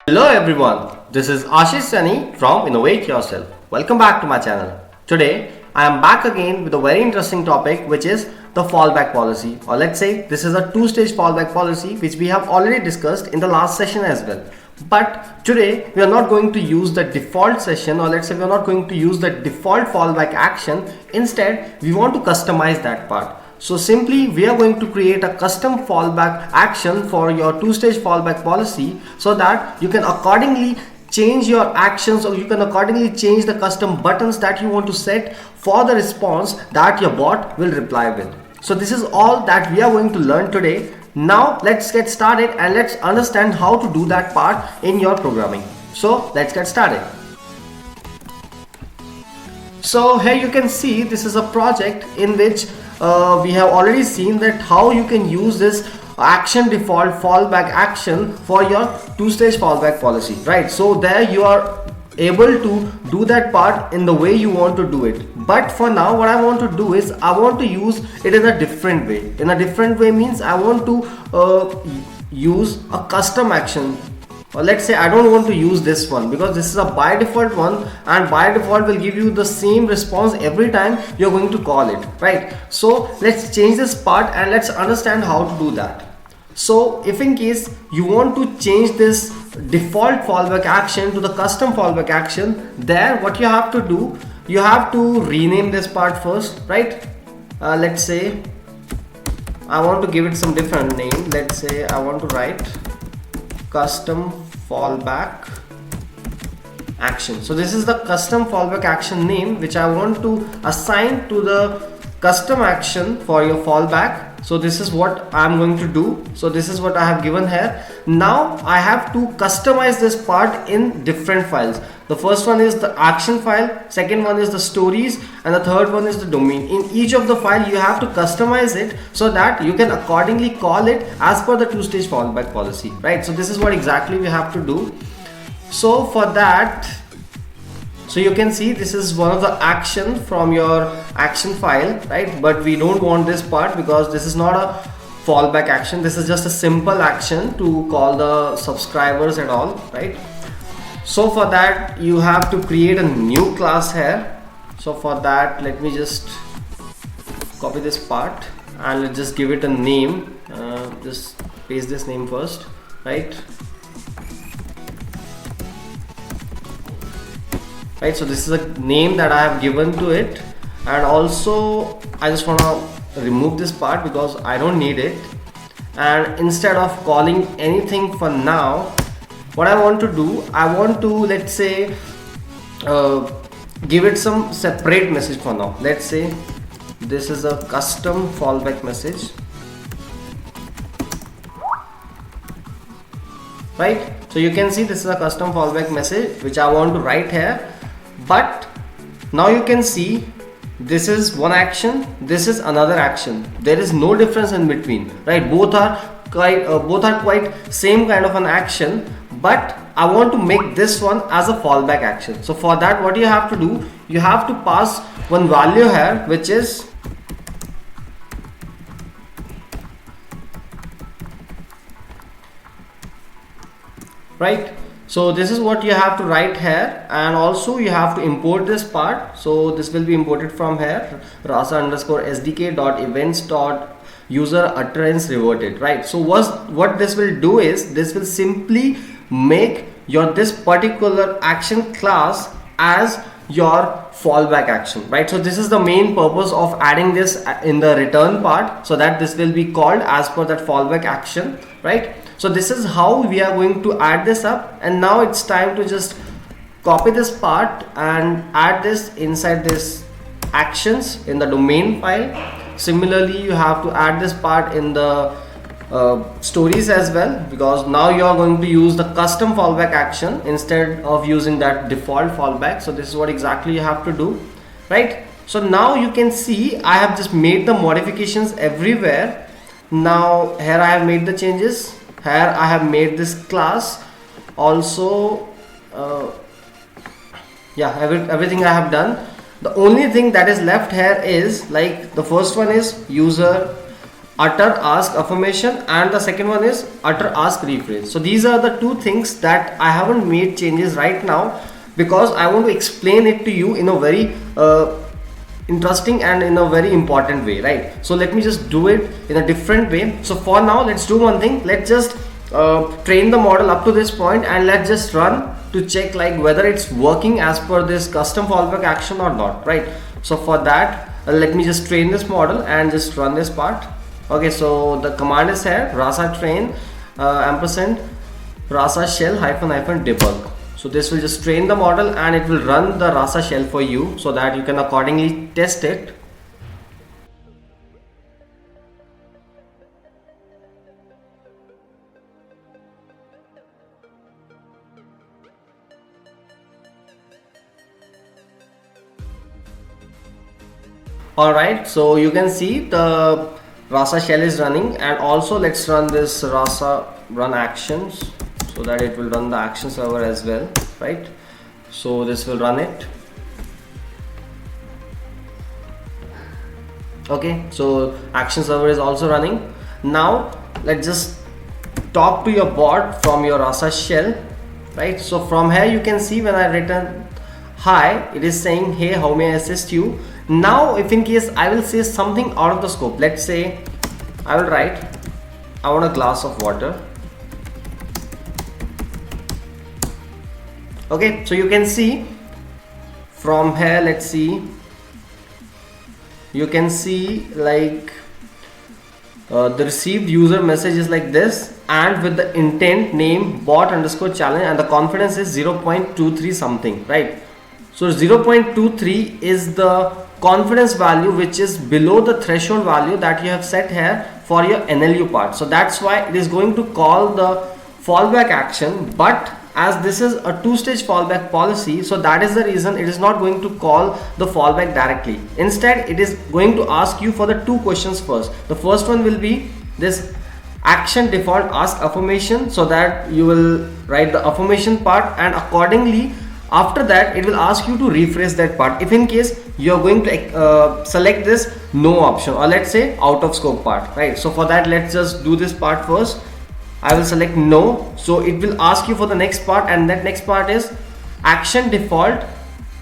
Hello everyone, this is Ashish Sani from Innovate Yourself. Welcome back to my channel. Today I am back again with a very interesting topic, which is the fallback policy, or let's say this is a two-stage fallback policy which we have already discussed in the last session as well. But today we are not going to use the default session, or let's say we are not going to use the default fallback action. Instead we want to customize that part. So simply we are going to create a custom fallback action for your two-stage fallback policy, so that you can accordingly change your actions, or you can accordingly change the custom buttons that you want to set for the response that your bot will reply with. So this is all that we are going to learn today. Now let's get started and let's understand how to do that part in your programming. So let's get started. So here you can see this is a project in which we have already seen that how you can use this action default fallback action for your two-stage fallback policy, right? So there you are able to do that part in the way you want to do it. But for now what I want to do is I want to use it in a different way. In a different way means I want to use a custom action. Or let's say I don't want to use this one because this is a by default one, and by default will give you the same response every time you're going to call it, right? So let's change this part and let's understand how to do that. So if in case you want to change this default fallback action to the custom fallback action, there what you have to do, you have to rename this part first, right? Let's say I want to give it some different name. Let's say I want to write custom fallback action. So this is the custom fallback action name which I want to assign to the custom action for your fallback. So this is what I'm going to do. So this is what I have given here. Now I have to customize this part in different files. The first one is the action file, second one is the stories, and the third one is the domain. In each of the file you have to customize it so that you can accordingly call it as per the two-stage fallback policy, right? So this is what exactly we have to do. So for that, so you can see this is one of the action from your action file, right? But we don't want this part because this is not a fallback action. This is just a simple action to call the subscribers and all, right? So for that you have to create a new class here. So for that let me just copy this part and let's just give it a name. Just paste this name first, right? Right, so this is a name that I have given to it, and also I just want to remove this part because I don't need it. And instead of calling anything for now, what I want to do, I want to, let's say, give it some separate message for now. Let's say this is a custom fallback message, right? So you can see this is a custom fallback message which I want to write here. But now you can see this is one action, this is another action. There is no difference in between, right? Both are quite same kind of an action, but I want to make this one as a fallback action. So for that what you have to do, you have to pass one value here which is right. So this is what you have to write here, and also you have to import this part. So this will be imported from here, rasa underscore sdk dot events dot user utterance reverted, right? So what this will do is this will simply make your this particular action class as your fallback action, right? So this is the main purpose of adding this in the return part, so that this will be called as per that fallback action, right? So this is how we are going to add this up, and now it's time to just copy this part and add this inside this actions in the domain file. Similarly you have to add this part in the stories as well, because now you are going to use the custom fallback action instead of using that default fallback. So this is what exactly you have to do, right? So now you can see I have just made the modifications everywhere. Now here I have made the changes. Here I have made this class also. Yeah, everything I have done. The only thing that is left here is, like, the first one is user utter ask affirmation, and the second one is utter ask rephrase. So these are the two things that I haven't made changes right now, because I want to explain it to you in a very interesting and in a very important way, right? So let me just do it in a different way. So for now, let's do one thing. Let's just train the model up to this point, and let's just run to check like whether it's working as per this custom fallback action or not, right? So for that, let me just train this model and just run this part. Okay, so the command is here, rasa train ampersand rasa shell hyphen debug. So this will just train the model and it will run the rasa shell for you, so that you can accordingly test it. Alright, so you can see the rasa shell is running, and also let's run this rasa run actions, so that it will run the action server as well, right? So this will run it. Okay, so action server is also running. Now let's just talk to your bot from your rasa shell, right? So from here you can see when I return hi, it is saying hey, how may I assist you. Now if in case I will say something out of the scope, let's say I will write I want a glass of water. Okay, so you can see from here, let's see, you can see like the received user message is like this, and with the intent name bot underscore challenge, and the confidence is 0.23 something, right? So 0.23 is the confidence value which is below the threshold value that you have set here for your NLU part. So that's why it is going to call the fallback action, but as this is a two-stage fallback policy, so that is the reason it is not going to call the fallback directly. Instead, it is going to ask you for the two questions first. The first one will be this action default ask affirmation, so that you will write the affirmation part, and accordingly after that it will ask you to rephrase that part if in case you are going to select this no option, or let's say out of scope part, right? So for that, let's just do this part first. I will select no, so it will ask you for the next part, and that next part is action default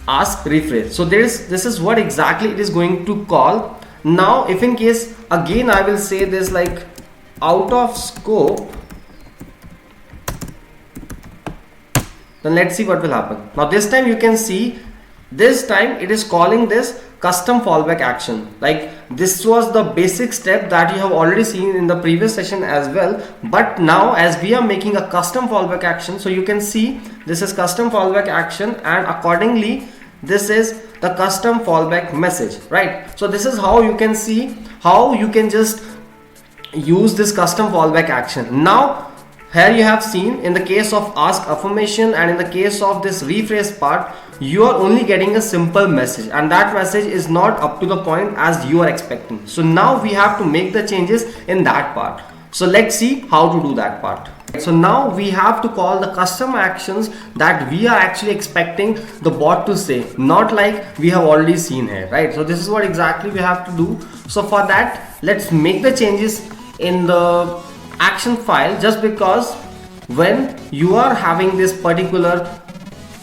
ask rephrase. So this is what exactly it is going to call. Now if in case again I will say this like out of scope, then let's see what will happen. Now this time you can see, this time it is calling this custom fallback action. Like this was the basic step that you have already seen in the previous session as well, but now as we are making a custom fallback action, so you can see this is custom fallback action, and accordingly this is the custom fallback message, right? So this is how you can see how you can just use this custom fallback action. Now here you have seen in the case of ask affirmation and in the case of this rephrase part, you are only getting a simple message, and that message is not up to the point as you are expecting. So now we have to make the changes in that part. So let's see how to do that part. So now we have to call the custom actions that we are actually expecting the bot to say, not like we have already seen here, right? So this is what exactly we have to do. So for that, let's make the changes in the action file, just because when you are having this particular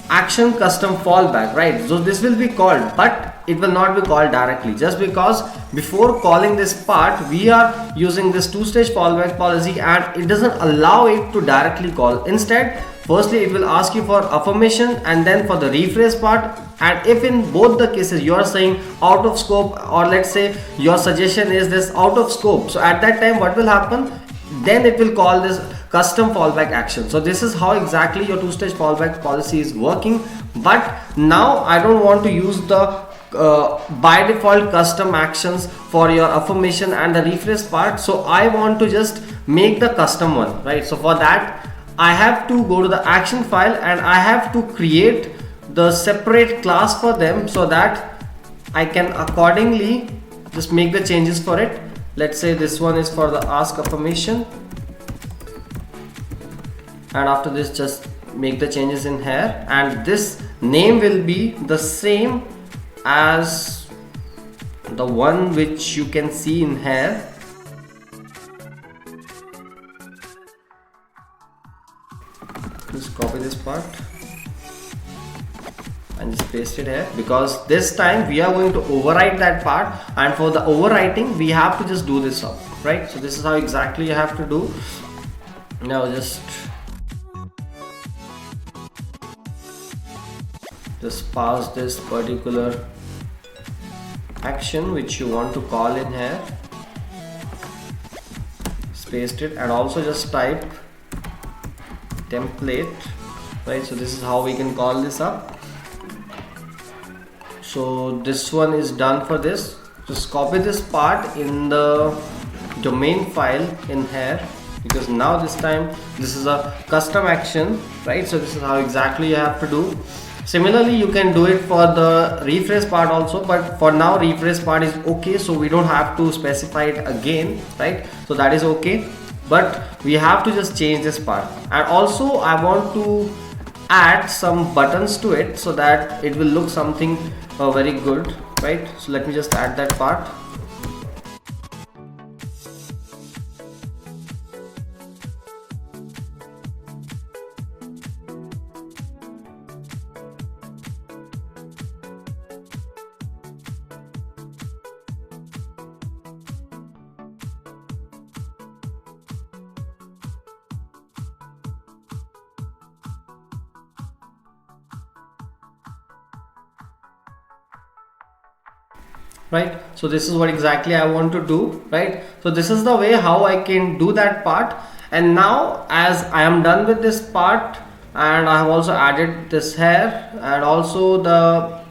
action custom fallback, right, so this will be called, but it will not be called directly, just because before calling this part we are using this two-stage fallback policy, and it doesn't allow it to directly call. Instead, firstly it will ask you for affirmation and then for the rephrase part, and if in both the cases you are saying out of scope, or let's say your suggestion is this out of scope, so at that time what will happen, then it will call this custom fallback action. So this is how exactly your two-stage fallback policy is working. But now I don't want to use the by default custom actions for your affirmation and the rephrase part, so I want to just make the custom one, right? So for that I have to go to the action file and I have to create the separate class for them, so that I can accordingly just make the changes for it. Let's say this one is for the ask affirmation, and after this just make the changes in here, and this name will be the same as the one which you can see in here. part and just paste it here, because this time we are going to overwrite that part, and for the overwriting we have to just do this up, right? So this is how exactly you have to do. Now just pass this particular action which you want to call in here, paste it, and also just type template, right? So this is how we can call this up. So this one is done for this. Just copy this part in the domain file in here, because now this time this is a custom action, right? So this is how exactly you have to do. Similarly, you can do it for the rephrase part also, but for now rephrase part is okay, so we don't have to specify it again, right? So that is okay, but we have to just change this part. And also I want to add some buttons to it so that it will look something very good, right? So let me just add that part. Right, so this is what exactly I want to do, right? So this is the way how I can do that part. And now as I am done with this part, and I have also added this here, and also the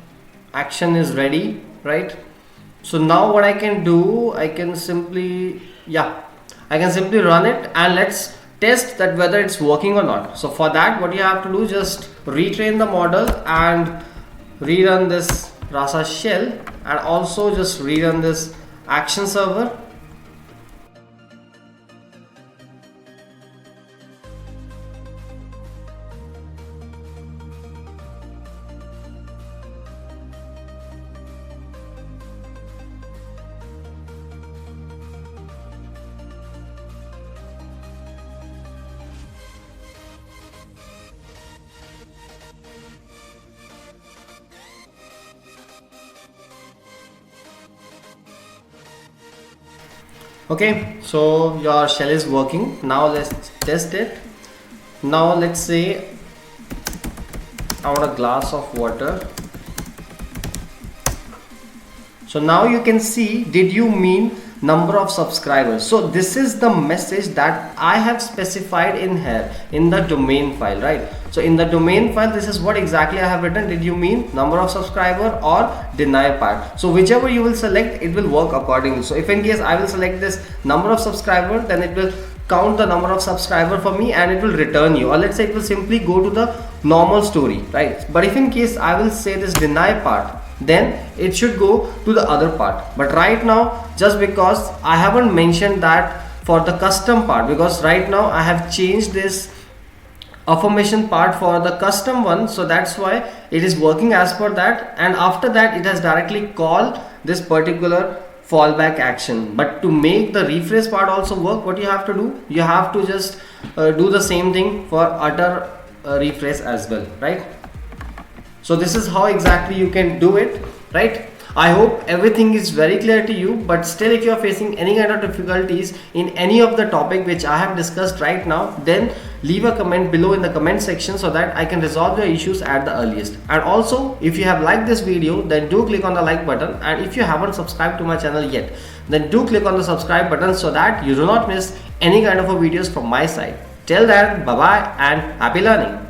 action is ready, right? So now what I can do, I can simply run it, and let's test that whether it's working or not. So for that, what you have to do, just retrain the model and rerun this Rasa shell, and also just rerun this action server. Okay, so your shell is working. Now let's test it. Now let's say I want a glass of water. So now you can see, did you mean number of subscribers? So this is the message that I have specified in here in the domain file, right? So in the domain file, this is what exactly I have written. Did you mean number of subscriber or deny part? So whichever you will select, it will work accordingly. So if in case I will select this number of subscriber, then it will count the number of subscriber for me and it will return you, or let's say it will simply go to the normal story, right? But if in case I will say this deny part, then it should go to the other part. But right now, just because I haven't mentioned that for the custom part, because right now I have changed this affirmation part for the custom one, so that's why it is working as per that, and after that it has directly called this particular fallback action. But to make the rephrase part also work, what you have to do, you have to just do the same thing for utter rephrase as well, right? So this is how exactly you can do it, right? I hope everything is very clear to you, but still if you are facing any kind of difficulties in any of the topic which I have discussed right now, then leave a comment below in the comment section so that I can resolve your issues at the earliest. And also, if you have liked this video, then do click on the like button, and if you haven't subscribed to my channel yet, then do click on the subscribe button so that you do not miss any kind of videos from my side. Till then, bye bye and happy learning.